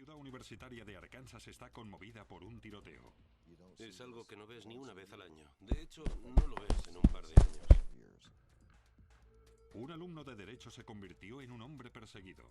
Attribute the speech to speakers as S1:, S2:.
S1: ciudad universitaria de Arkansas está conmovida por un tiroteo.
S2: Es algo que no ves ni una vez al año. De hecho, no lo ves en un par de años.
S1: Un alumno de Derecho se convirtió en un hombre perseguido.